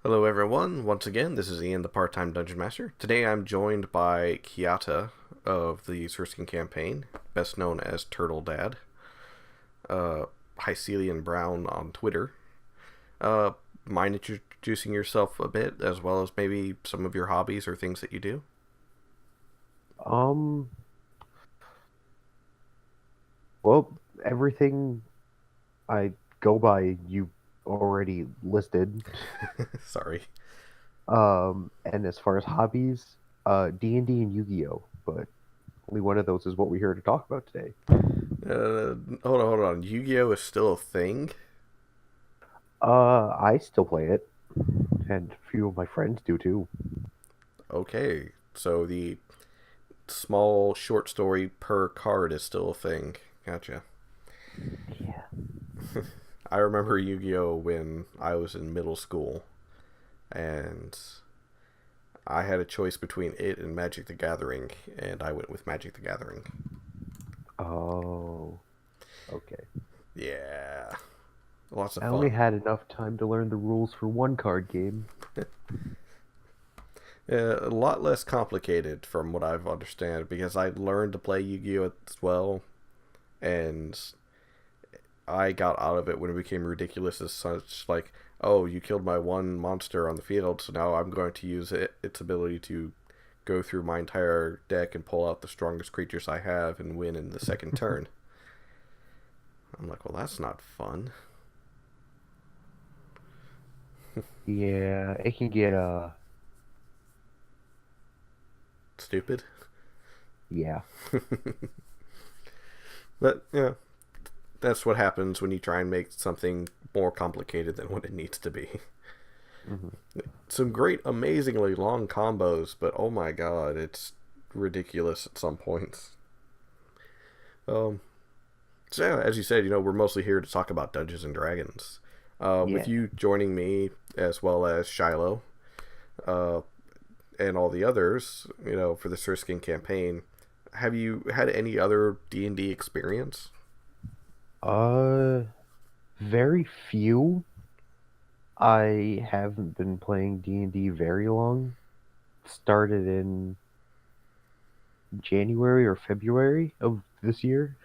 Hello everyone, once again, this is Ian, the part-time Dungeon Master. Today I'm joined by Kyatta of the Seriscan Campaign, best known as Tortle Dad, Hycelian Brown on Twitter. Uh, mind introducing yourself a bit, as well as maybe some of your hobbies or things that you do? Um, well, everything I go by you already listed. Sorry. And as far as hobbies, D&D and Yu-Gi-Oh, but only one of those is what we're here to talk about today. Hold on. Yu-Gi-Oh is still a thing? I still play it, and a few of my friends do too. Okay, so the small short story per card is still a thing. Gotcha. Yeah. I remember Yu-Gi-Oh when I was in middle school, and I had a choice between it and Magic the Gathering, and I went with Magic the Gathering. Oh, okay. Yeah, lots of I only fun. had enough time to learn the rules for one card game. A lot less complicated from what I've understand because I learned to play Yu-Gi-Oh as well, and I got out of it when it became ridiculous as such. Like, oh, you killed my one monster on the field, so now I'm going to use its ability to go through my entire deck and pull out the strongest creatures I have and win in the second turn. I'm like, well, that's not fun. Yeah, it can get Stupid. yeah. But, yeah, that's what happens when you try and make something more complicated than what it needs to be. hmm Some great, amazingly long combos, but oh my god, it's ridiculous at some points. Um, so, yeah, as you said, we're mostly here to talk about Dungeons and Dragons. With Yeah. you joining me, as well as Shiloh, uh, and all the others, for the Seriscan campaign, have you had any other D&D experience? Uh, Very few. I haven't been playing D&D very long. Started in January or February of this year.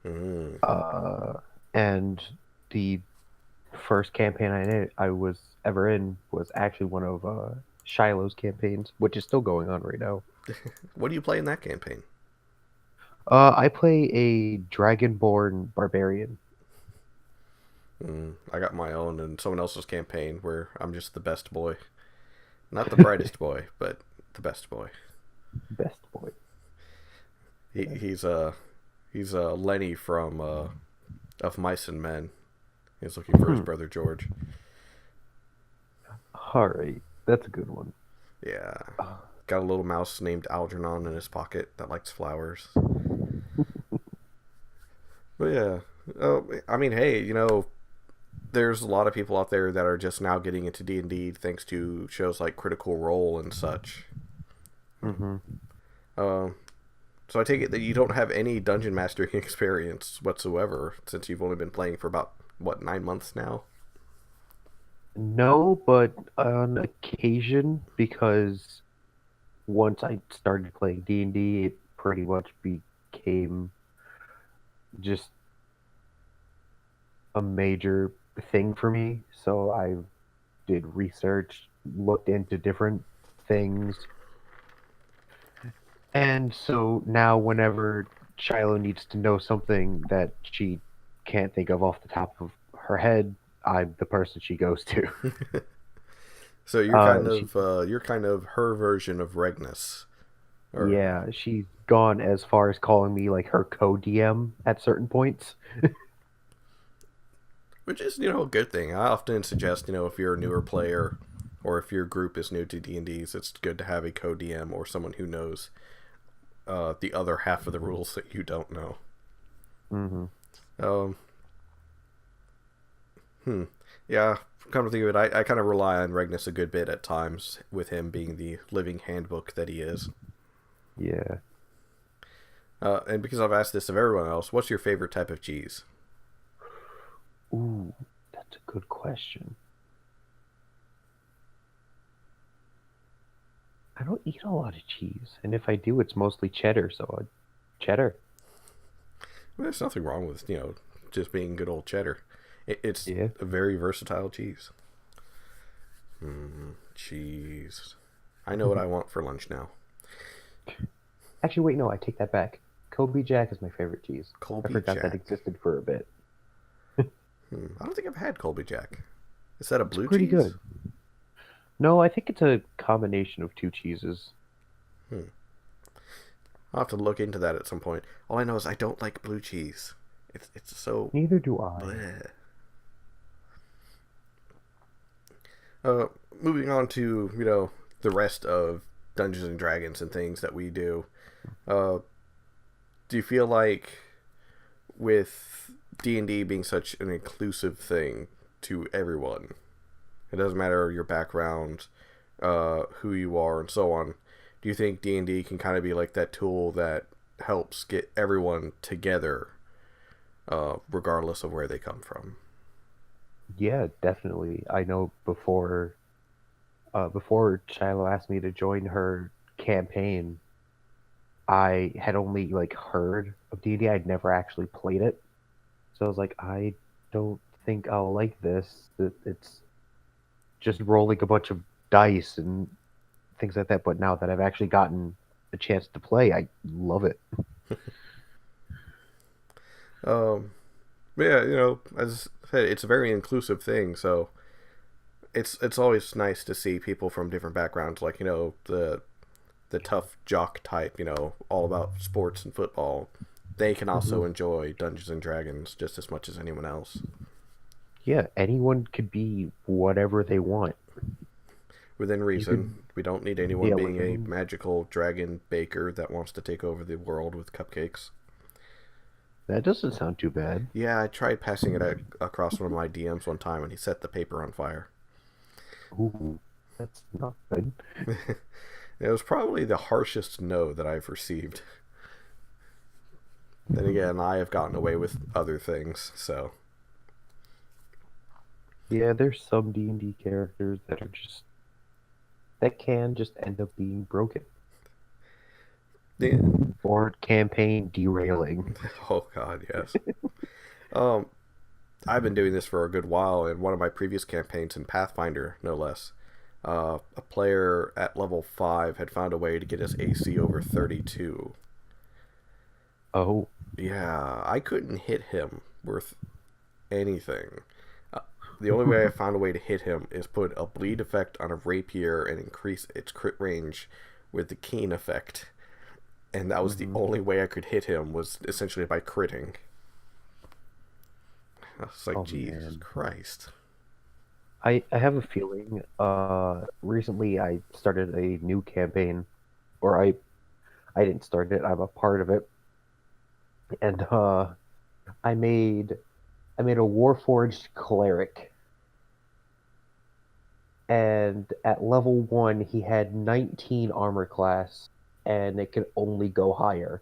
Mm. Uh, and the first campaign I was ever in was actually one of Shiloh's campaigns, which is still going on right now. What do you play in that campaign? I play a Dragonborn barbarian. I got my own and someone else's campaign where I'm just the best boy. Not the brightest boy, but the best boy. Best boy. He, he's uh he's Lenny from of Mice and Men. He's looking for his Hmm. brother George. All right, that's a good one. Yeah, Uh, got a little mouse named Algernon in his pocket that likes flowers. But yeah, I mean, hey, there's a lot of people out there that are just now getting into D&D thanks to shows like Critical Role and such. hmm Um, so I take it that you don't have any dungeon mastering experience whatsoever since you've only been playing for about what 9 months now. No, but on occasion, because once I started playing D&D, it pretty much became just a major thing for me. So I did research, looked into different things, and so now whenever Shiloh needs to know something that she can't think of off the top of her head, I'm the person she goes to. So you're kind She of her version of Regnus, or Yeah, she's gone as far as calling me like her co-DM at certain points. which is a good thing. I often suggest if you're a newer player or if your group is new to D&Ds, it's good to have a co-DM or someone who knows the other half of the rules that you don't know. hmm Um, hmm. Yeah, come to think of it, I kind of rely on Regnus a good bit at times, with him being the living handbook that he is. Yeah. And because I've asked this of everyone else, what's your favorite type of cheese? Ooh, that's a good question. I don't eat a lot of cheese, and if I do, it's mostly cheddar. So cheddar. Well, there's nothing wrong with just being good old cheddar. It's Yeah. a very versatile cheese. Cheese. I know what I want for lunch now. Actually, wait, no, I take that back. Colby Jack is my favorite cheese. I Colby forgot that Jack. existed for a bit. I don't think I've had Colby Jack. Is that a It's blue pretty cheese? good. No, I think it's a combination of two cheeses. I'll have to look into that at some point. All I know is I don't like blue cheese. It's so Neither do I. bleh. Moving on to the rest of Dungeons and Dragons and things that we do. Do you feel like with D&D being such an inclusive thing to everyone, it doesn't matter your background, who you are, and so on, do you think D&D can kind of be like that tool that helps get everyone together, regardless of where they come from? Yeah, definitely. I know before Shiloh asked me to join her campaign, I had only heard of D&D. I'd never actually played it. So I was like, I don't think I'll like this. It's just rolling a bunch of dice and things like that. But now that I've actually gotten a chance to play, I love it. Um, yeah, as I said, it's a very inclusive thing. So it's always nice to see people from different backgrounds, like the tough jock type, all about sports and football. They can also enjoy Dungeons and Dragons just as much as anyone else. Yeah, anyone could be whatever they want. Within You could, reason. We don't need anyone yeah, being a magical dragon baker that wants to take over the world with cupcakes. that doesn't sound too bad. Yeah, I tried passing it across one of my DMs one time and he set the paper on fire. Ooh, that's not good. It was probably the harshest no that I've received. Then again, I have gotten away with other things, so. Yeah, there's some D&D characters that can just end up being broken. Yeah. Or campaign derailing. Oh god, yes. Um, I've been doing this for a good while. In one of my previous campaigns in Pathfinder, no less, a player at level 5 had found a way to get his AC over 32. Oh, Yeah, I couldn't hit him worth anything. Uh, the only way I found a way to hit him is put a bleed effect on a rapier and increase its crit range with the keen effect. And that was the only way I could hit him, was essentially by critting. I was like, oh Jesus man. Christ. I have a feeling, recently I started a new campaign, or I didn't start it, I'm a part of it. And I made I made a Warforged cleric. And at level 1 he had 19 armor class, and it could only go higher.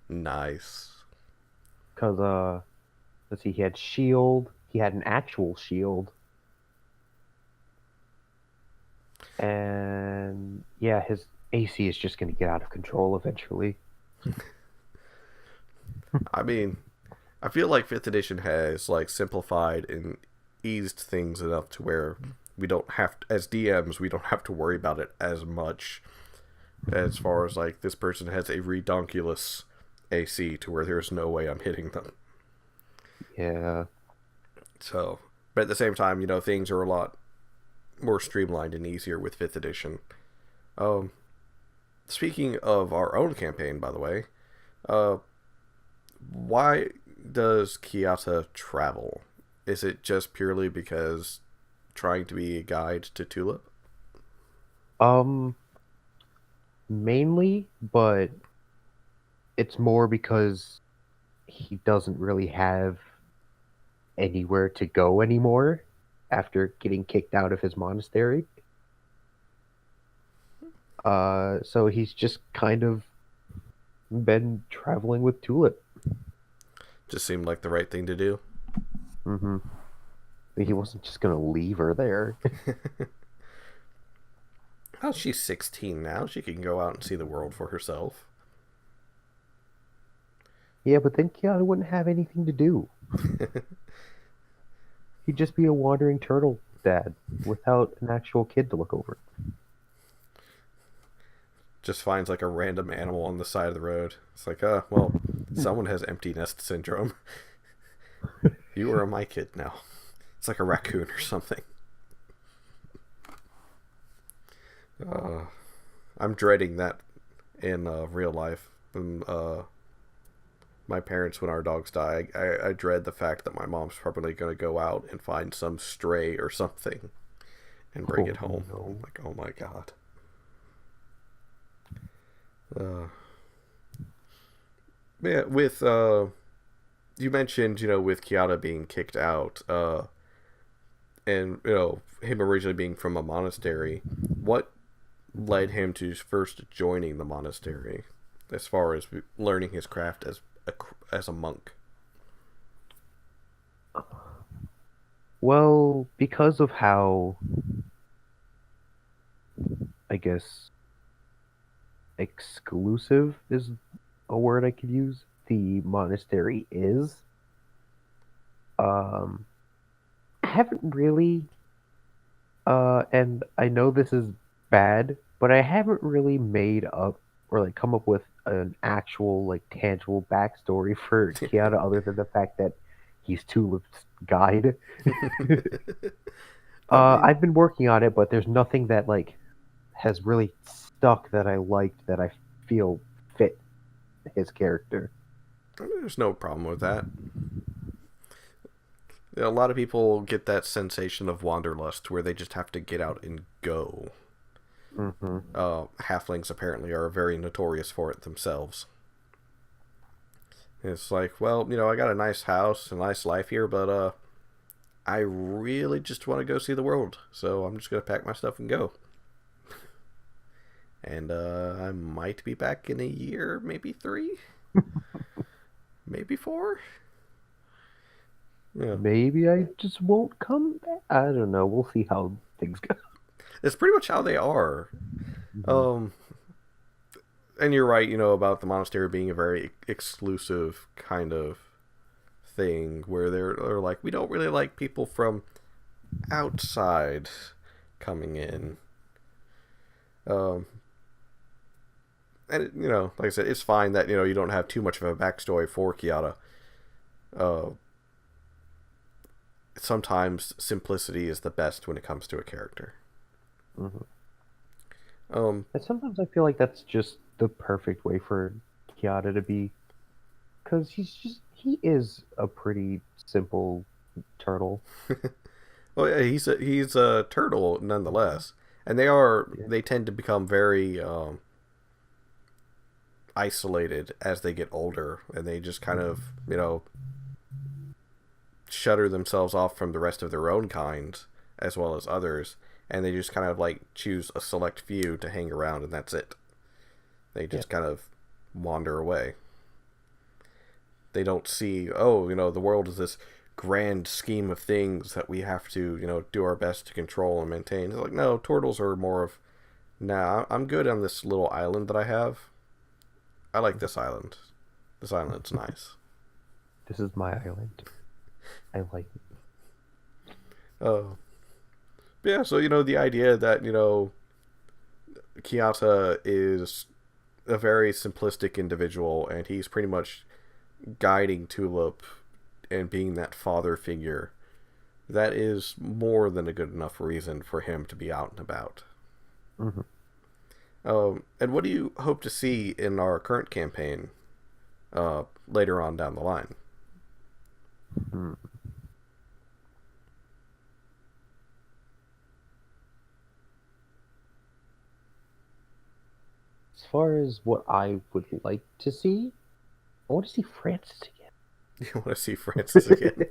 Nice. Cause let's see, he had shield, he had an actual shield. And yeah, his AC is just gonna get out of control eventually. I mean, I feel like 5th edition has simplified and eased things enough to where we don't have to, as DMs, we don't have to worry about it as much, as far as this person has a redonkulous AC to where there's no way I'm hitting them. Yeah. So, but at the same time, things are a lot more streamlined and easier with 5th edition. Speaking of our own campaign, by the way, why does Kyatta travel? Is it just purely because trying to be a guide to Tulip? Um, Mainly, but it's more because he doesn't really have anywhere to go anymore after getting kicked out of his monastery. So he's just kind of been traveling with Tulip. Just seemed like the right thing to do. Mm-hmm. He wasn't just gonna leave her there. Oh, she's 16 now. She can go out and see the world for herself. Yeah, but then Kyatta wouldn't have anything to do. He'd just be a wandering turtle dad without an actual kid to look over. Just finds like a random animal on the side of the road. It's like, well, someone has empty nest syndrome. You are my kid now. It's like a raccoon or something. I'm dreading that in real life. My parents, when our dogs die, I dread the fact that my mom's probably going to go out and find some stray or something and bring it home. No. I'm like, oh my god. Yeah, with you mentioned, with Kyatta being kicked out, and him originally being from a monastery, what led him to first joining the monastery, as far as learning his craft as a monk? Well, because of how, I guess, exclusive is a word I could use, the monastery is. I haven't really, and I know this is bad, but I haven't really made up or like come up with an actual like tangible backstory for Kyatta other than the fact that he's Tulip's guide. I've been working on it, but there's nothing that like has really stuck that I liked that I feel fit his character. There's no problem with that. A lot of people get that sensation of wanderlust where they just have to get out and go. Mm-hmm. Halflings apparently are very notorious for it themselves. It's like, well, I got a nice house, a nice life here, but I really just want to go see the world, so I'm just going to pack my stuff and go. And I might be back in a year, maybe 3, maybe 4. Yeah. Maybe I just won't come back. I don't know. We'll see how things go. It's pretty much how they are. Mm-hmm. And you're right, about the monastery being a very exclusive kind of thing, where they're like, we don't really like people from outside coming in. And like I said, it's fine that you don't have too much of a backstory for Kyatta. Sometimes simplicity is the best when it comes to a character. Mm-hmm. And sometimes I feel like that's just the perfect way for Kyatta to be, because he is a pretty simple turtle. Well, yeah, he's a turtle nonetheless, and they tend to become very isolated as they get older, and they just kind of shutter themselves off from the rest of their own kind as well as others, and they just kind of like choose a select few to hang around, and that's it. They just kind of wander away. They don't see, the world is this grand scheme of things that we have to, do our best to control and maintain. It's like, no, turtles are more of, nah, I'm good on this little island that I have. I like this island. This island's nice. This is my island. I like it. Yeah, so, the idea that, Kyatta is a very simplistic individual, and he's pretty much guiding Tulip and being that father figure, that is more than a good enough reason for him to be out and about. Mm-hmm. And what do you hope to see in our current campaign later on down the line? Mm-hmm. As far as what I would like to see, I want to see Francis again. You want to see Francis again?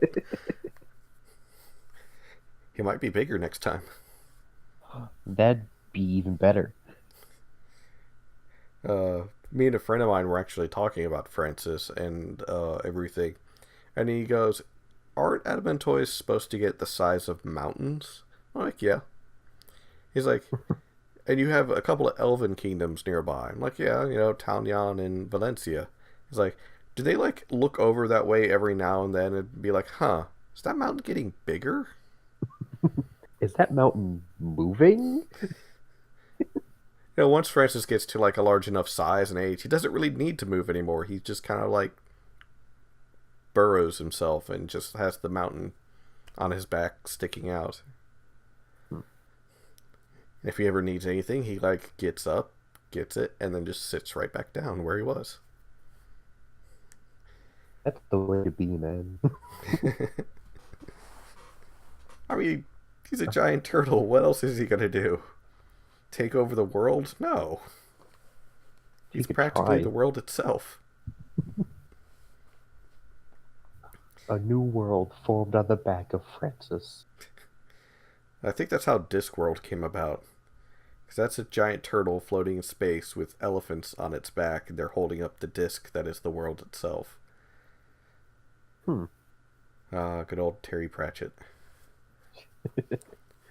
He might be bigger next time. That'd be even better. Me and a friend of mine were actually talking about Francis and everything, and he goes, aren't adamantoids supposed to get the size of mountains? I'm like, yeah. He's like, and you have a couple of elven kingdoms nearby. I'm like, yeah, Talyan and Valencia. It's like, do they like look over that way every now and then and be like, huh, is that mountain getting bigger? Is that mountain moving? Once Francis gets to like a large enough size and age, he doesn't really need to move anymore. He just kind of like burrows himself and just has the mountain on his back sticking out. If he ever needs anything, he like gets up, gets it, and then just sits right back down where he was. That's the way to be, man. I mean, he's a giant turtle. What else is he gonna do? Take over the world? No. He's practically the world itself. A new world formed on the back of Francis. I think that's how Discworld came about. Because that's a giant turtle floating in space with elephants on its back, and they're holding up the disc that is the world itself. Good old Terry Pratchett.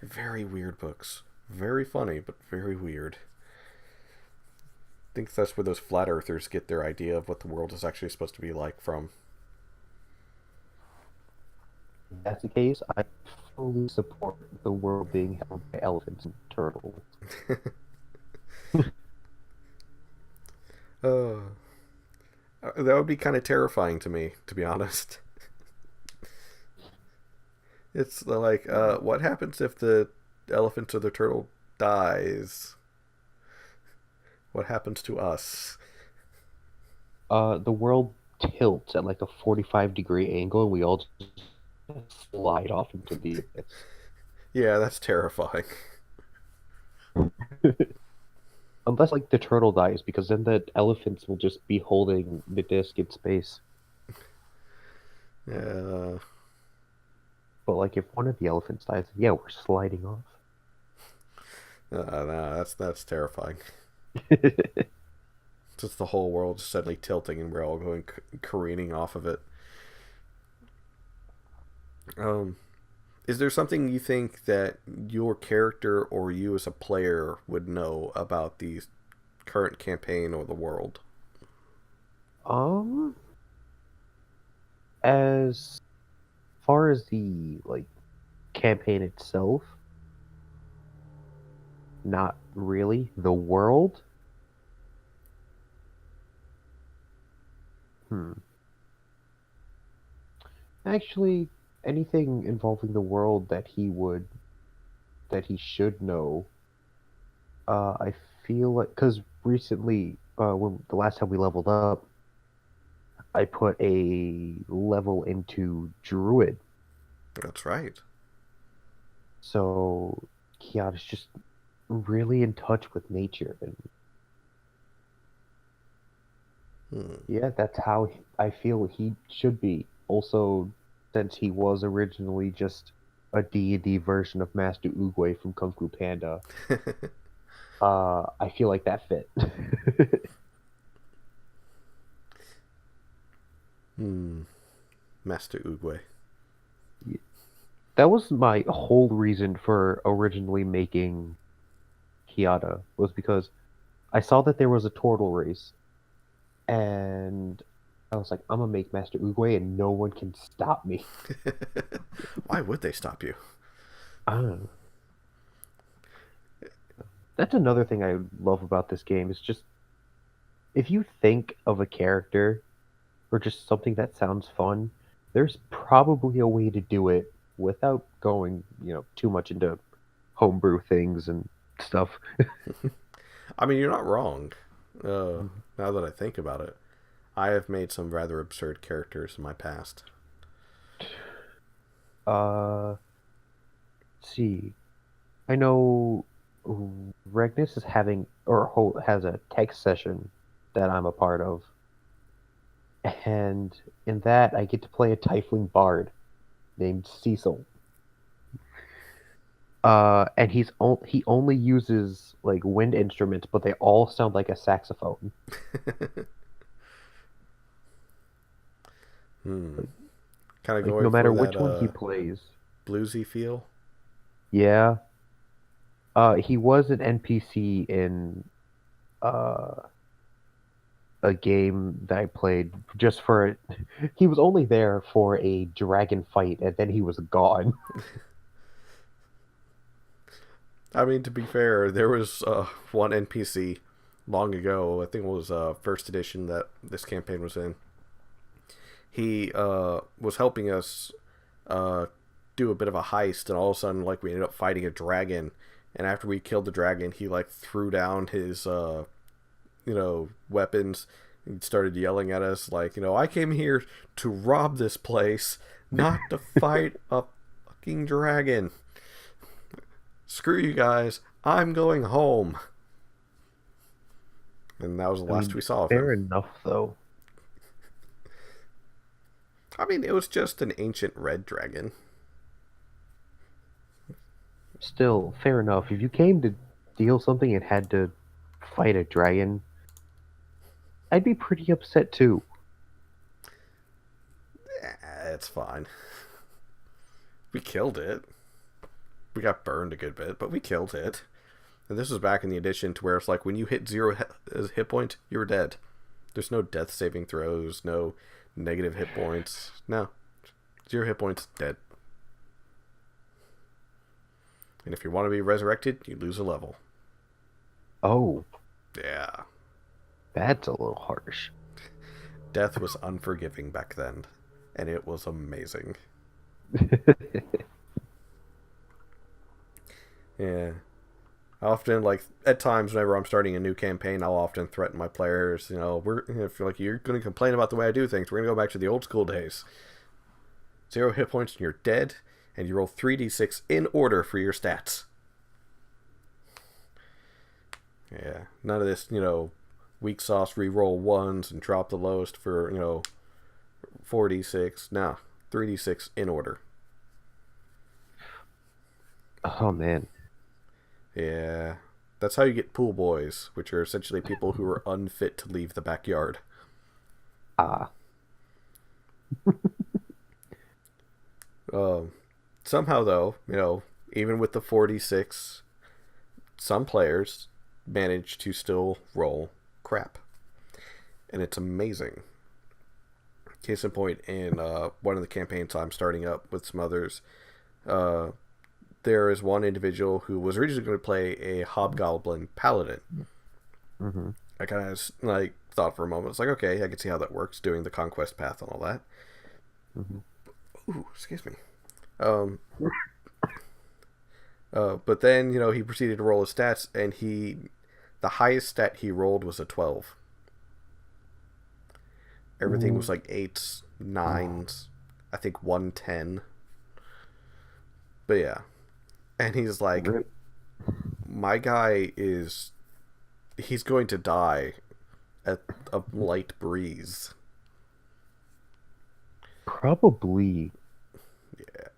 Very weird books. Very funny, but very weird. I think that's where those flat earthers get their idea of what the world is actually supposed to be like from. If that's the case, I fully support the world being held by elephants and turtles. That would be kind of terrifying to me, to be honest. It's like, what happens if the elephant or the turtle dies? What happens to us? The world tilts at like a 45-degree angle, and we all just slide off into the abyss. Yeah, that's terrifying. Unless like the turtle dies, because then the elephants will just be holding the disc in space. Yeah. But like if one of the elephants dies, yeah, we're sliding off. No, that's terrifying. Just the whole world just suddenly tilting and we're all going careening off of it. Is there something you think that your character or you as a player would know about the current campaign or the world? As far as the like campaign itself, not really. The world? Actually, anything involving the world that he should know. I feel like, because recently, when the last time we leveled up, I put a level into Druid. That's right. So Kyatta's just really in touch with nature, and yeah, that's how I feel he should be. Also, since he was originally just a D&D version of Master Oogway from Kung Fu Panda, I feel like that fit. Master Oogway. That was my whole reason for originally making Kyatta, was because I saw that there was a turtle race, and I was like, I'm gonna make Master Oogway and no one can stop me. Why would they stop you? I don't know. That's another thing I love about this game, is just if you think of a character or just something that sounds fun, there's probably a way to do it without going, too much into homebrew things and stuff. I mean, you're not wrong. Now that I think about it, I have made some rather absurd characters in my past. Let's see. I know Regnus is having, or has a text session that I'm a part of. And in that, I get to play a Tiefling Bard named Cecil. And he only uses like wind instruments, but they all sound like a saxophone. Kind of Like, going no matter for which that, one he plays. bluesy feel. Yeah. He was an NPC in uh a game that I played just for. He was only there for a dragon fight, and then he was gone. I mean, to be fair, there was one NPC long ago. I think it was first edition that this campaign was in. He was helping us do a bit of a heist, and all of a sudden, like, we ended up fighting a dragon. And after we killed the dragon, he like threw down his weapons and started yelling at us like, I came here to rob this place, not to fight a fucking dragon. Screw you guys. I'm going home. And that was the last we saw of him. Fair enough, though. I mean, it was just an ancient red dragon. Still, fair enough. If you came to steal something and had to fight a dragon, I'd be pretty upset too. It's fine. We killed it. We got burned a good bit, but we killed it. And this was back in the edition to where it's like when you hit 0 hit point, you're dead. There's no death saving throws, no negative hit points. No. 0 hit points, dead. And if you want to be resurrected, you lose a level. Oh. Yeah. That's a little harsh. Death was unforgiving back then, and it was amazing. Yeah. I often, like, at times whenever I'm starting a new campaign, I'll often threaten my players, if you're going to complain about the way I do things, we're going to go back to the old school days. 0 hit points and you're dead, and you roll 3d6 in order for your stats. Yeah. None of this, weak sauce re-roll ones and drop the lowest for, 4d6. No. 3d6 in order. Oh, man. Yeah. That's how you get pool boys, which are essentially people who are unfit to leave the backyard. Ah. Somehow, though, even with the 4d6, some players manage to still roll crap. And it's amazing. Case in point, in one of the campaigns I'm starting up with some others, there is one individual who was originally going to play a Hobgoblin Paladin. Mm-hmm. I kind of thought for a moment. It's like, okay, I can see how that works, doing the conquest path and all that. Mm-hmm. Ooh, excuse me. But then, he proceeded to roll his stats, and the highest stat he rolled was a 12. Everything was like 8s, 9s, I think 110. But yeah. And he's like, my guy he's going to die at a light breeze. Probably. Yeah.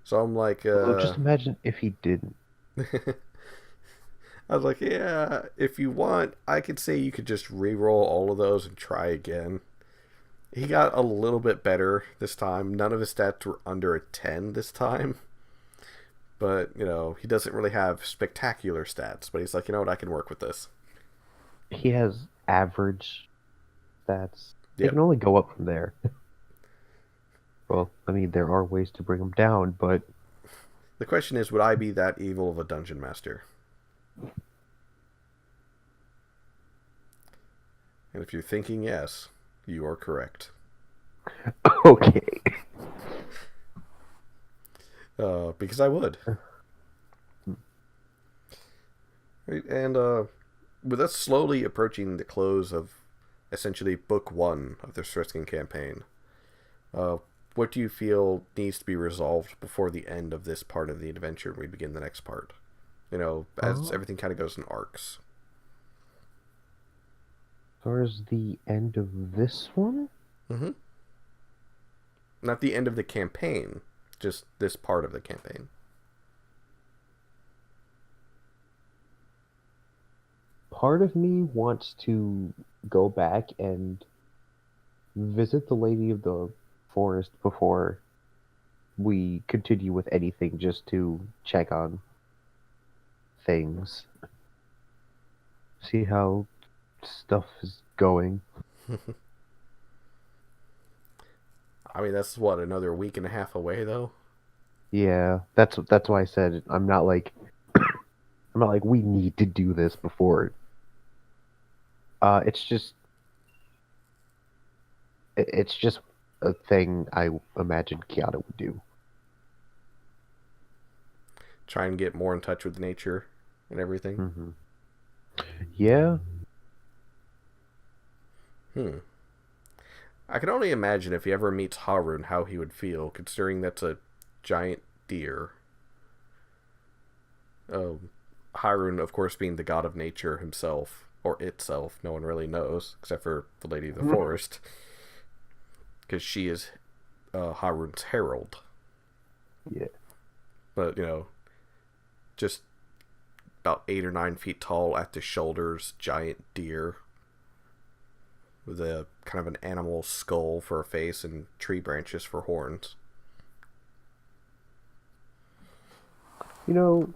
So I'm like, just imagine if he didn't. I was like, yeah, if you want, I could say you could just re-roll all of those and try again. He got a little bit better this time. None of his stats were under a 10 this time. But, he doesn't really have spectacular stats. But he's like, you know what, I can work with this. He has average stats. They Yep. can only go up from there. Well, I mean, there are ways to bring them down, but... The question is, would I be that evil of a dungeon master? And if you're thinking yes, you are correct. Okay. Because I would. And with us slowly approaching the close of essentially book 1 of the Seriscan Campaign, what do you feel needs to be resolved before the end of this part of the adventure when we begin the next part? As everything kind of goes in arcs. Towards the end of this one? Mm-hmm. Not the end of the campaign, just this part of the campaign. Part of me wants to go back and visit the Lady of the Forest before we continue with anything, just to check on things. See how stuff is going. I mean, that's what, another week and a half away, though? Yeah, that's why I said I'm not like we need to do this before. It's just it's just a thing I imagine Kyatta would do. Try and get more in touch with nature and everything. Mm-hmm. Yeah. I can only imagine if he ever meets Harun how he would feel, considering that's a giant deer. Harun, of course, being the god of nature himself, or itself, no one really knows, except for the Lady of the Forest. Because she is Harun's herald. Yeah. But, just about 8 or 9 feet tall at the shoulders, giant deer. With a kind of an animal skull for a face and tree branches for horns.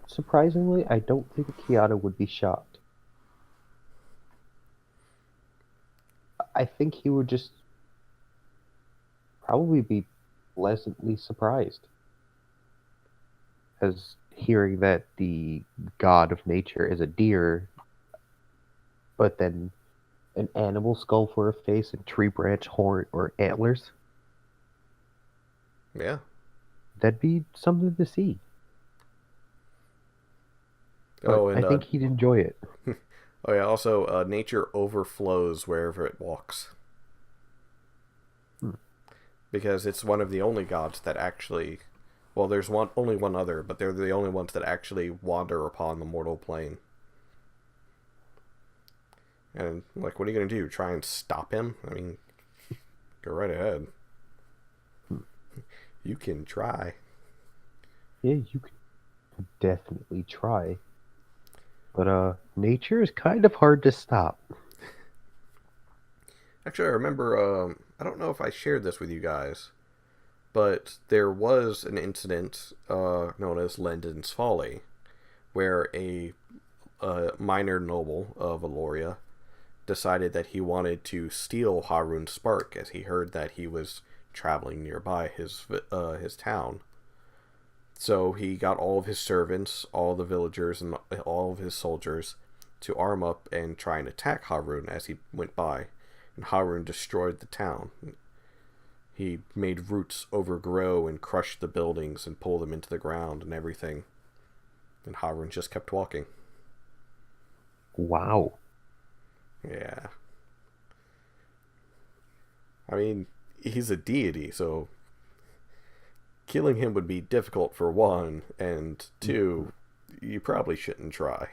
Surprisingly, I don't think Kyatta would be shocked. I think he would just probably be pleasantly surprised. As hearing that the god of nature is a deer, but then an animal skull for a face and tree branch horn or antlers. Yeah. That'd be something to see. But I think he'd enjoy it. Oh yeah, also, nature overflows wherever it walks. Because it's one of the only gods that actually... Well, there's only one other, but they're the only ones that actually wander upon the mortal plane. And, what are you going to do? Try and stop him? I mean, go right ahead. You can try. Yeah, you can definitely try. But, nature is kind of hard to stop. Actually, I remember, I don't know if I shared this with you guys, but there was an incident known as Lindens Folly, where a minor noble of Aloria decided that he wanted to steal Harun's spark, as he heard that he was traveling nearby his town. So he got all of his servants, all the villagers, and all of his soldiers to arm up and try and attack Harun as he went by. And Harun destroyed the town. He made roots overgrow and crushed the buildings and pull them into the ground and everything. And Harun just kept walking. Wow. Yeah. I mean, he's a deity, so killing him would be difficult for one, and two, you probably shouldn't try.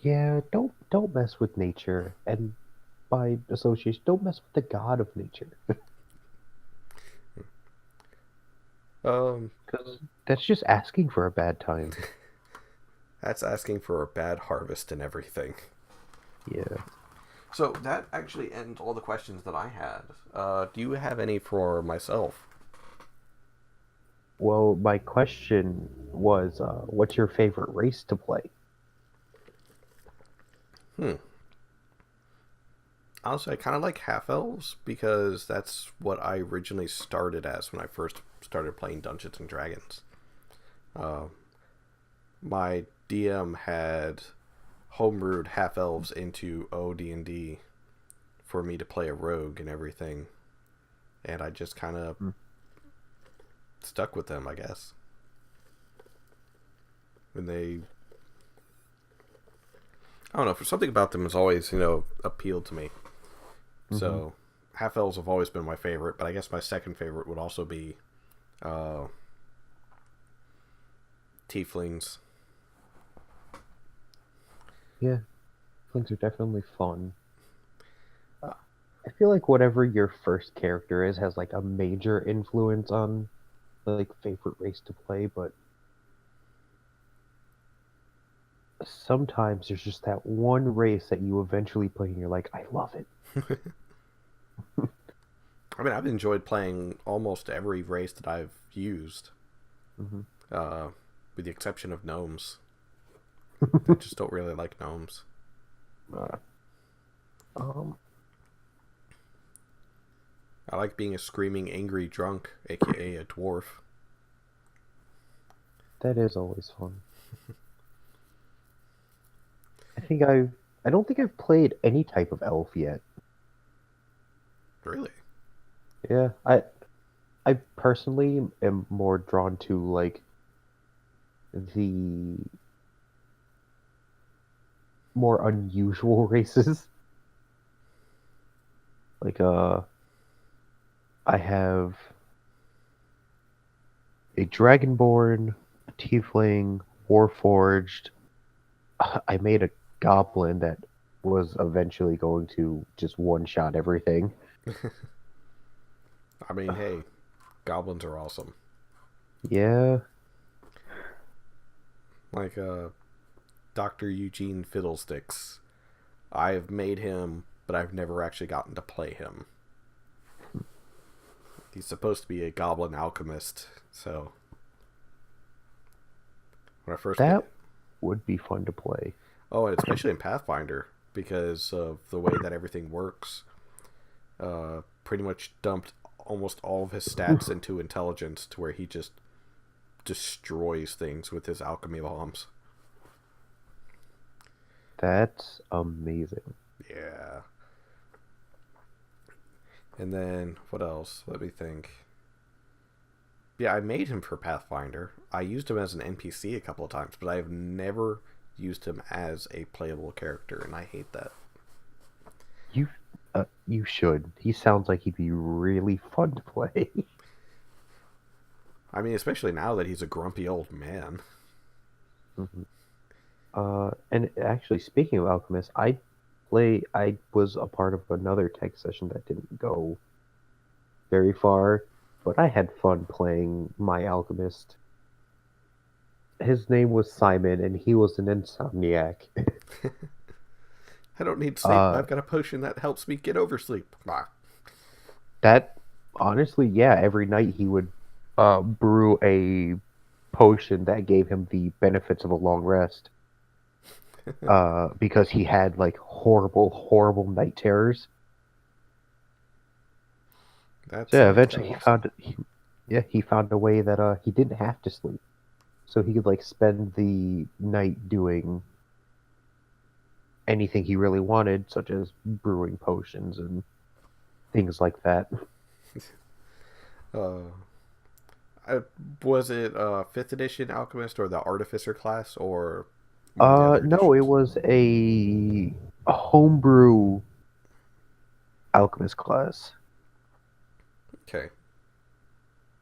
Yeah, don't mess with nature, and by association, don't mess with the god of nature. Because that's just asking for a bad time. That's asking for a bad harvest and everything. Yeah. So that actually ends all the questions that I had. Do you have any for myself? Well, my question was, what's your favorite race to play? Honestly, I kind of like half-elves, because that's what I originally started as when I first started playing Dungeons & Dragons. My DM had homebrewed half-elves into OD&D for me to play a rogue and everything. And I just kind of stuck with them, I guess. When they... I don't know, for something about them has always, appealed to me. Mm-hmm. So, half-elves have always been my favorite, but I guess my second favorite would also be tieflings. Yeah, tieflings are definitely fun. I feel like whatever your first character is has like a major influence on like favorite race to play, but sometimes there's just that one race that you eventually play and you're like, I love it. I mean, I've enjoyed playing almost every race that I've used. Mm-hmm. with the exception of gnomes. I just don't really like gnomes. Uh, um, I like being a screaming, angry drunk, aka a dwarf. that is always fun. I don't think I've played any type of elf yet. Really? Yeah, I personally am more drawn to like the more unusual races. Like I have a dragonborn, a tiefling, warforged. I made a goblin that was eventually going to just one shot everything. I mean, hey, goblins are awesome. Yeah, Like, Dr. Eugene Fiddlesticks. I've made him, but I've never actually gotten to play him. He's supposed to be a goblin alchemist, so when I first that would be fun to play. oh, and especially in Pathfinder because of the way that everything works, pretty much dumped almost all of his stats into intelligence to where he just destroys things with his alchemy bombs. That's amazing. Yeah. And then what else? Let me think. Yeah, I made him for Pathfinder. I used him as an NPC a couple of times, but I've never used him as a playable character, and I hate that. You you should. He sounds like he'd be really fun to play. I mean, especially now that he's a grumpy old man. Mhm. And actually, speaking of alchemists, I was a part of another tech session that didn't go very far, but I had fun playing my alchemist. His name was Simon, and he was an insomniac. I don't need sleep. Uh, I've got a potion that helps me get over sleep. Ah. that honestly, yeah, every night he would brew a potion that gave him the benefits of a long rest. Because he had like horrible, horrible night terrors. That So yeah, sounds eventually awesome. he found a way that he didn't have to sleep, so he could like spend the night doing anything he really wanted, such as brewing potions and things like that. Uh, I, was it 5th edition alchemist or the artificer class or one of the other No, it editions? was a homebrew alchemist class, Okay.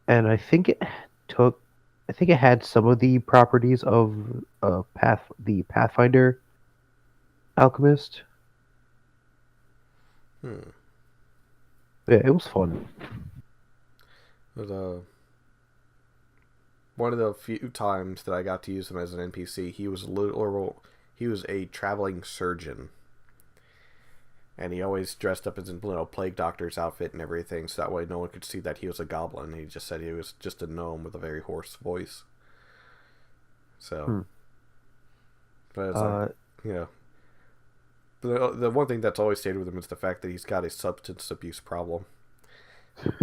and took, I think it had some of the properties of the Pathfinder alchemist. Hmm. Yeah, it was fun. But, one of the few times that I got to use him as an NPC, he was a traveling surgeon. And he always dressed up as a plague doctor's outfit and everything, so that way no one could see that he was a goblin. He just said he was just a gnome with a very hoarse voice. So, Hmm. but it's like, Uh, you know, the one thing that's always stayed with him is the fact that he's got a substance abuse problem.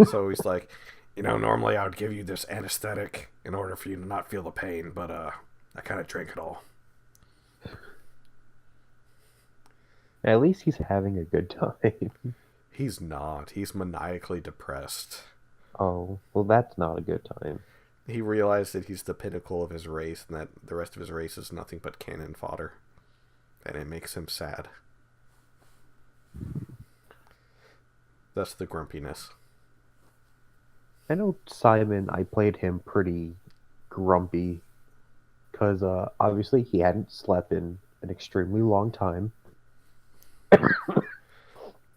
So he's like, normally I would give you this anesthetic in order for you to not feel the pain, but I kind of drank it all. At least he's having a good time. He's not. He's maniacally depressed. Oh, well, that's not a good time. He realized that he's the pinnacle of his race and that the rest of his race is nothing but cannon fodder. And it makes him sad. That's the grumpiness. I know Simon, I played him pretty grumpy because obviously he hadn't slept in an extremely long time,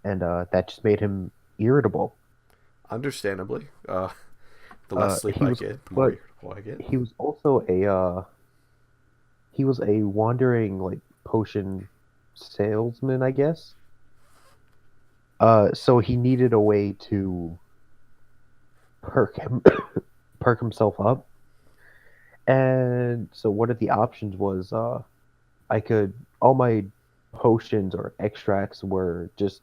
and that just made him irritable. Understandably, the less sleep He I was, get, the more but irritable I get. he was also he was a wandering like potion salesman, I guess. So he needed a way to perk him perk himself up, And so one of the options was I could all my potions or extracts were just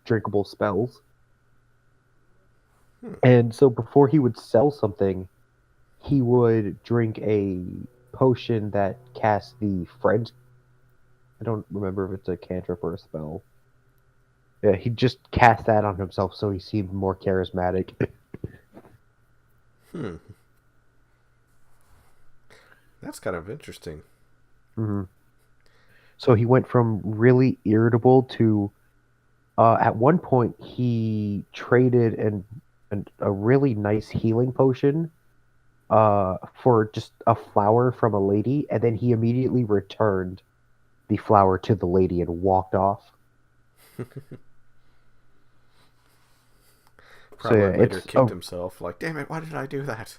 drinkable spells. Hmm. And so before he would sell something, he would drink a potion that casts the friend. I don't remember if it's a cantrip or a spell. Yeah, he just cast that on himself so he seemed more charismatic. Hmm. That's kind of interesting. hmm So he went from really irritable to at one point he traded a really nice healing potion for just a flower from a lady, and then he immediately returned the flower to the lady and walked off. So yeah, Probably later kicked himself, like, damn it, why did I do that?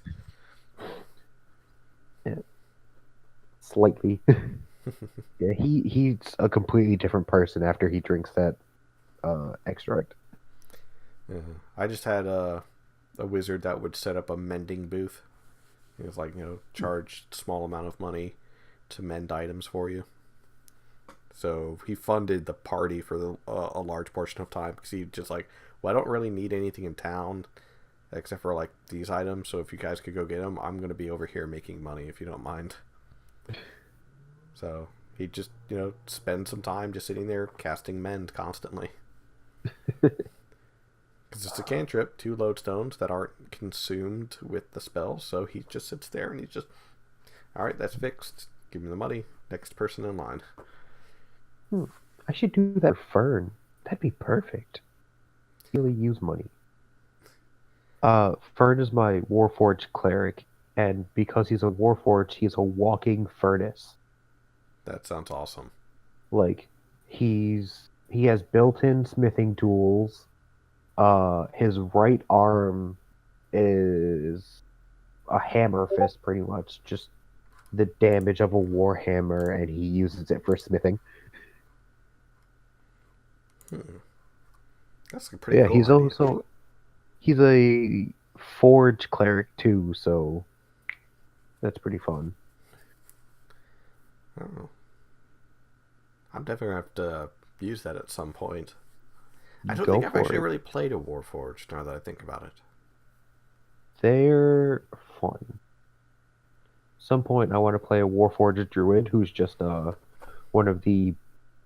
yeah, slightly. Yeah, he's a completely different person after he drinks that extract. I just had a wizard that would set up a mending booth. He was like, charge small amount of money to mend items for you. So he funded the party for a large portion of time because he just like, well, I don't really need anything in town except for like these items. So if you guys could go get them, I'm gonna be over here making money if you don't mind. So he just spend some time just sitting there casting mend constantly because it's a cantrip, 2 lodestones that aren't consumed with the spell. So he just sits there and he's just, all right, that's fixed. Give me the money. Next person in line. I should do that for Fern. That'd be perfect. Really use money. Fern is my Warforged cleric, and because he's a Warforged, he's a walking furnace. That sounds awesome. Like he has built-in smithing tools. His right arm is a hammer fist, pretty much, just the damage of a war hammer, and he uses it for smithing. That's a pretty cool idea. He's a forge cleric too, so that's pretty fun. Oh. I'm definitely gonna have to use that at some point. I don't Go think I've for actually it. really played a Warforged now that I think about it. They're fun. Some point I want to play a Warforged druid who's just one of the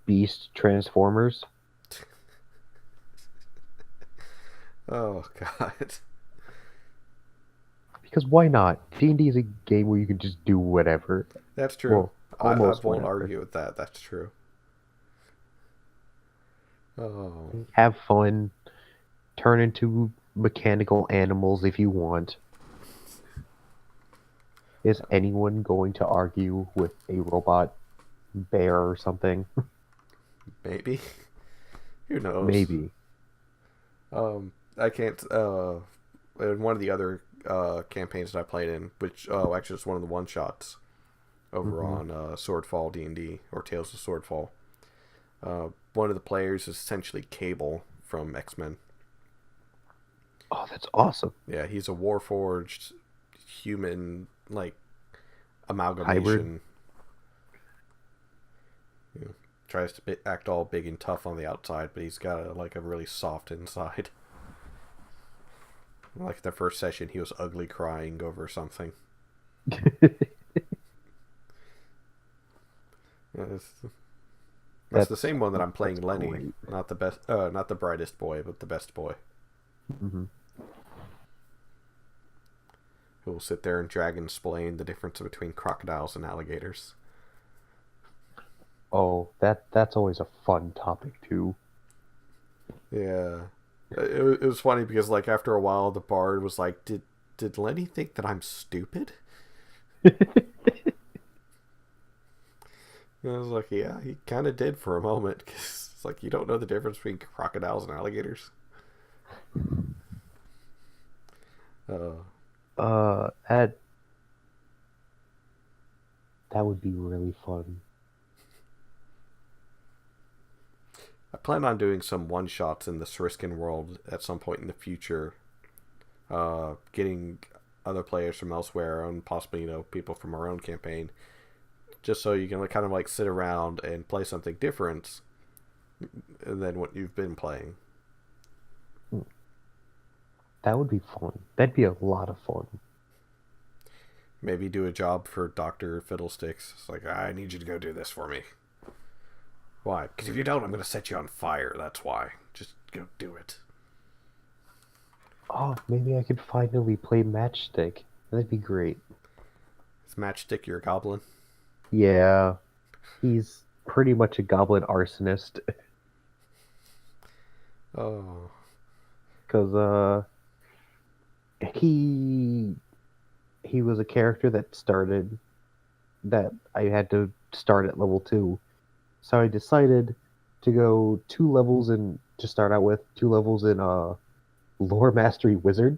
beast transformers. Oh god. Because why not? D&D is a game where you can just do whatever. That's true. Well, I almost won't whatever. argue with that. That's true. Oh. Have fun. Turn into mechanical animals if you want. Is anyone going to argue with a robot bear or something? Maybe. Who knows? Maybe. I can't. In one of the other campaigns that I played in, which actually it's one of the one shots over hmm on Swordfall D&D or Tales of Swordfall. One of the players is essentially Cable from X-Men. Oh, that's awesome. Yeah, he's a warforged human like Hybrid. amalgamation. Tries to act all big and tough on the outside, but he's got a really soft inside. Like the first session, he was ugly crying over something. That's the same one that I'm playing, Lenny. Great. Not the best, not the brightest boy, but the best boy. hmm Who will sit there and dragon explain the difference between crocodiles and alligators. Oh, that's always a fun topic too. Yeah, it was funny because like after a while, the bard was like, "Did Lenny think that I'm stupid?" And I was like, "Yeah, he kind of did for a moment because it's like you don't know the difference between crocodiles and alligators." Uh, That would be really fun. I plan on doing some one shots in the Seriscan world at some point in the future. Getting other players from elsewhere and possibly, people from our own campaign, just so you can like, kind of like sit around and play something different than what you've been playing. That would be fun. That'd be a lot of fun. Maybe do a job for Dr. Fiddlesticks. It's like, I need you to go do this for me. Why? Because if you don't, I'm going to set you on fire. That's why. Just go do it. Oh, maybe I could finally play Matchstick. That'd be great. Is Matchstick your goblin? Yeah. He's pretty much a goblin arsonist. Oh. Because, he was a character that I had to start at level 2. So I decided to go 2 levels to start out with, 2 levels in Lore Mastery Wizard.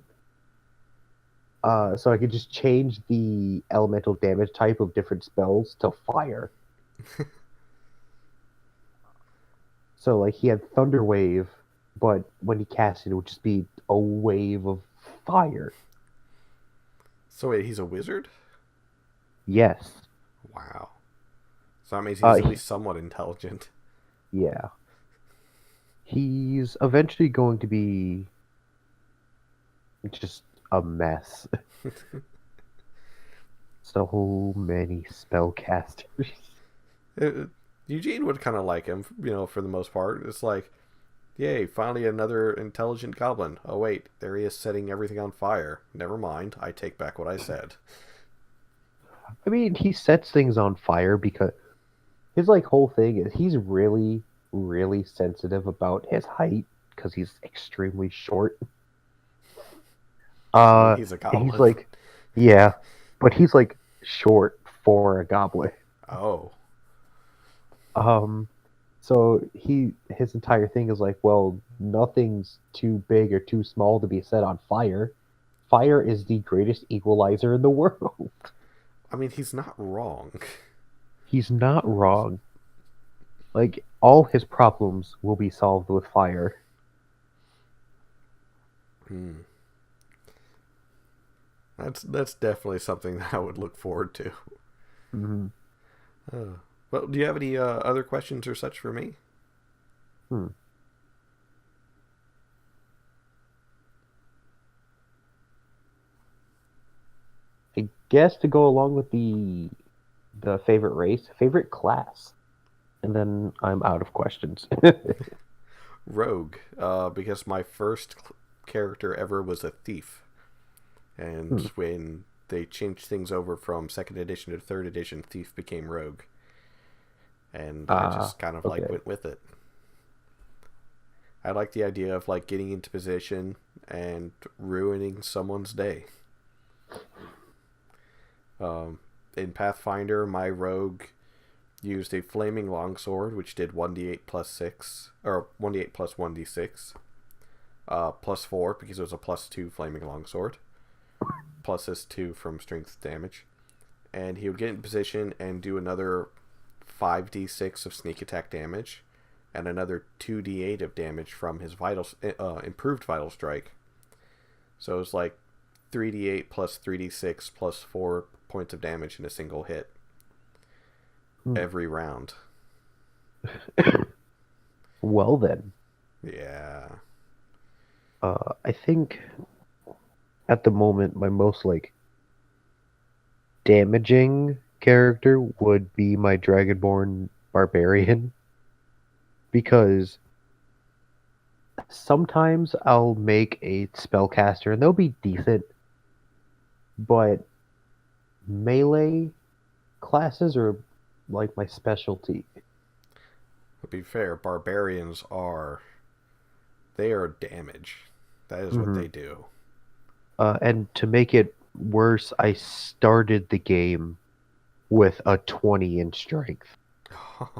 So I could just change the elemental damage type of different spells to fire. So like he had Thunder Wave, but when he cast it would just be a wave of fire. So wait, he's a wizard? Yes. Wow. So that means he's at he- least somewhat intelligent. Yeah. He's eventually going to be just a mess. So many spellcasters. Eugene would kind of like him, for the most part. It's like, yay, finally another intelligent goblin. Oh wait, there he is setting everything on fire. Never mind, I take back what I said. I mean, he sets things on fire because his like whole thing is he's really, really sensitive about his height because he's extremely short. He's a goblin. He's like, yeah, but he's like short for a goblin. Oh. So his entire thing is like, well, nothing's too big or too small to be set on fire. Fire is the greatest equalizer in the world. I mean, he's not wrong. He's not wrong. Like, all his problems will be solved with fire. That's definitely something that I would look forward to. Mm-hmm. Well, do you have any other questions or such for me? I guess to go along with the favorite race, favorite class, and then I'm out of questions. Rogue, because my first character ever was a thief, and when they changed things over from 2nd edition to 3rd edition, thief became rogue, and I just kind of like went with it. I like the idea of like getting into position and ruining someone's day. In Pathfinder, my rogue used a flaming longsword, which did 1d8 plus 6, or 1d8 plus 1d6, plus 4 because it was a plus 2 flaming longsword, plus his 2 from strength damage, and he would get in position and do another 5d6 of sneak attack damage, and another 2d8 of damage from his improved vital strike. So it was like 3d8 plus 3d6 plus 4 points of damage in a single hit every round. Well then. Yeah. I think at the moment my most like damaging character would be my Dragonborn Barbarian, because sometimes I'll make a spellcaster and they'll be decent, but melee classes are like my specialty. To be fair, barbarians are damage. That is what they do. And to make it worse, I started the game with a 20 in strength.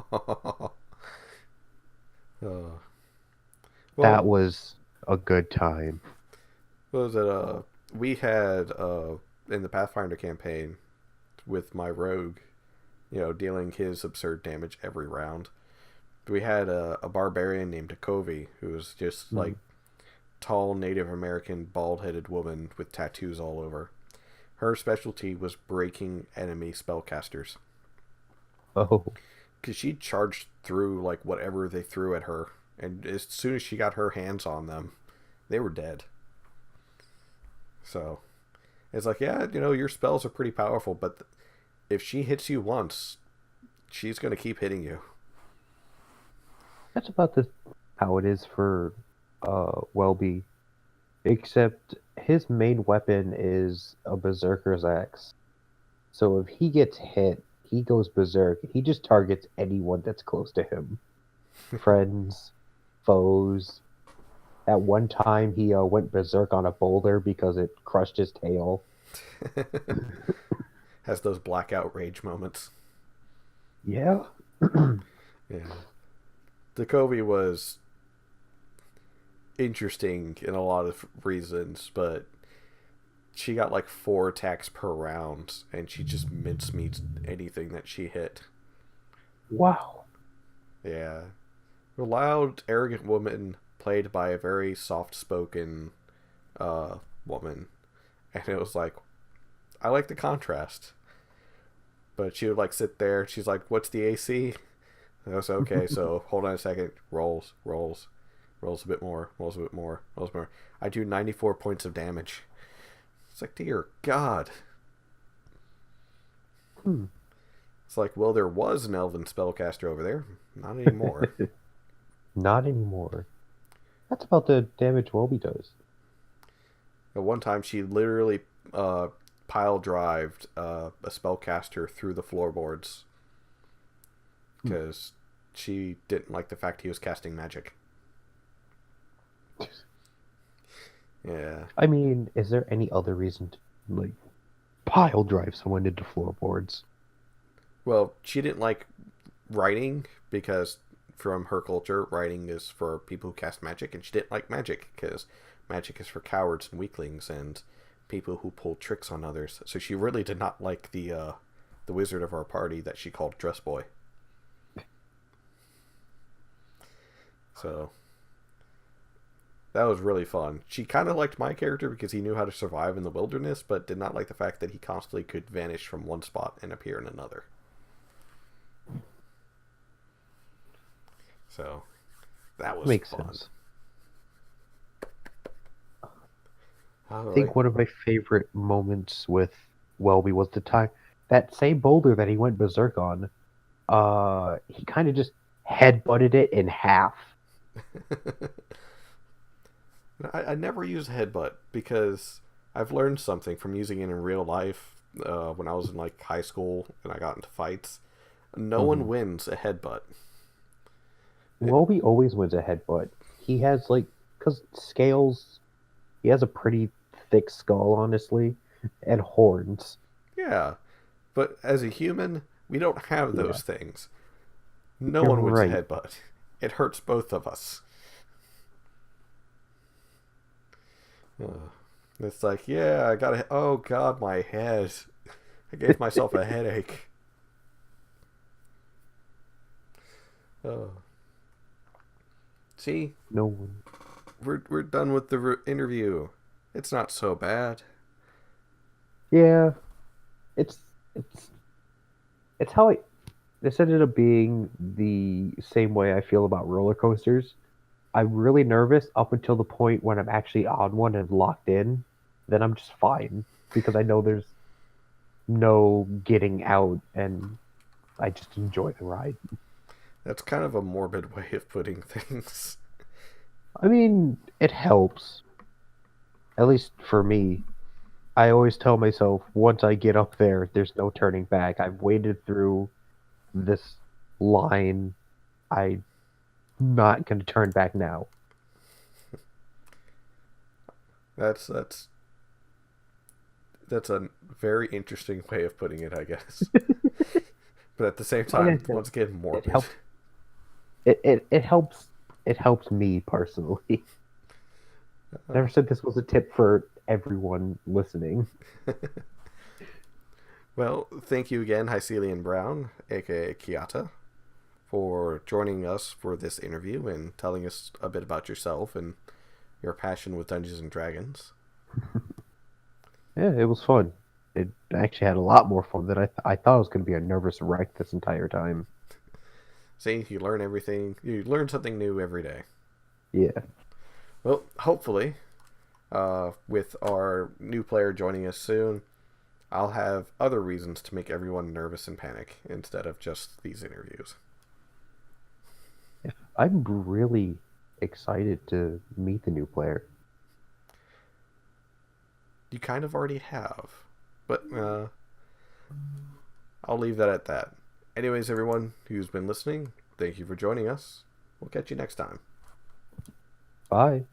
Well, that was a good time. What was it? We had in the Pathfinder campaign with my rogue, dealing his absurd damage every round. We had a barbarian named Akovi, who was just like tall Native American bald-headed woman with tattoos all over, Her specialty was breaking enemy spellcasters. Oh, Because she charged through like whatever they threw at her, and as soon as she got her hands on them, they were dead. So it's like, yeah, your spells are pretty powerful, but if she hits you once, she's going to keep hitting you. that's about how it is for Welby, except his main weapon is a berserker's axe. So if he gets hit, he goes berserk. He just targets anyone that's close to him. Friends, foes. At one time, he went berserk on a boulder because it crushed his tail. Has those blackout rage moments. Yeah. Yeah. Dekovi was interesting in a lot of reasons, but she got like 4 attacks per round, and she just mincemeats anything that she hit. Wow. Yeah. A loud, arrogant woman played by a very soft-spoken woman. And it was like, I like the contrast. But she would like sit there, she's like, what's the AC? And I was like, okay, so hold on a second. Rolls a bit more, rolls a bit more, rolls more. I do 94 points of damage. It's like, dear God. It's like, well, there was an elven spellcaster over there. Not anymore. Not anymore. That's about the damage Welby does. At one time, she literally pile drived a spellcaster through the floorboards because she didn't like the fact he was casting magic. Yeah. I mean, is there any other reason to, like, pile drive someone into floorboards? Well, she didn't like writing because from her culture, writing is for people who cast magic, and she didn't like magic because magic is for cowards and weaklings and people who pull tricks on others. So she really did not like the wizard of our party that she called Dress Boy. So that was really fun. She kind of liked my character because he knew how to survive in the wilderness, but did not like the fact that he constantly could vanish from one spot and appear in another. So that was Makes fun. sense. All I think right. one of my favorite moments with Welby was the time that same boulder that he went berserk on. He kind of just headbutted it in half. I never use Headbutt because I've learned something from using it in real life when I was in like high school and I got into fights. No one wins a Headbutt. Welby always wins a headbutt. He has because scales. He has a pretty thick skull, honestly, and horns. Yeah, but as a human, we don't have those things. No You're one wins right. a Headbutt. It hurts both of us. It's like, yeah, I got a... Oh, God, my head. I gave myself a headache. Oh. See? No one. We're done with the interview. It's not so bad. Yeah, it's how this ended up being the same way I feel about roller coasters. I'm really nervous up until the point when I'm actually on one and locked in. Then I'm just fine because I know there's no getting out and I just enjoy the ride. That's kind of a morbid way of putting things. I mean, it helps. At least for me. I always tell myself once I get up there, there's no turning back. I've waded through this line. I'm not going to turn back now. That's a very interesting way of putting it, I guess. But at the same time, once again, morbid. It helps. It helps me personally. Never said this was a tip for everyone listening. Well, thank you again, Hycelian Brown, aka Kyatta, for joining us for this interview and telling us a bit about yourself and your passion with Dungeons and Dragons. Yeah, it was fun. it actually had a lot more fun than I thought it was going to be a nervous wreck this entire time. See, you learn everything. You learn something new every day. Yeah. Well, hopefully, with our new player joining us soon, I'll have other reasons to make everyone nervous and panic instead of just these interviews. I'm really excited to meet the new player. You kind of already have, but I'll leave that at that. Anyways, everyone who's been listening, thank you for joining us. We'll catch you next time. Bye.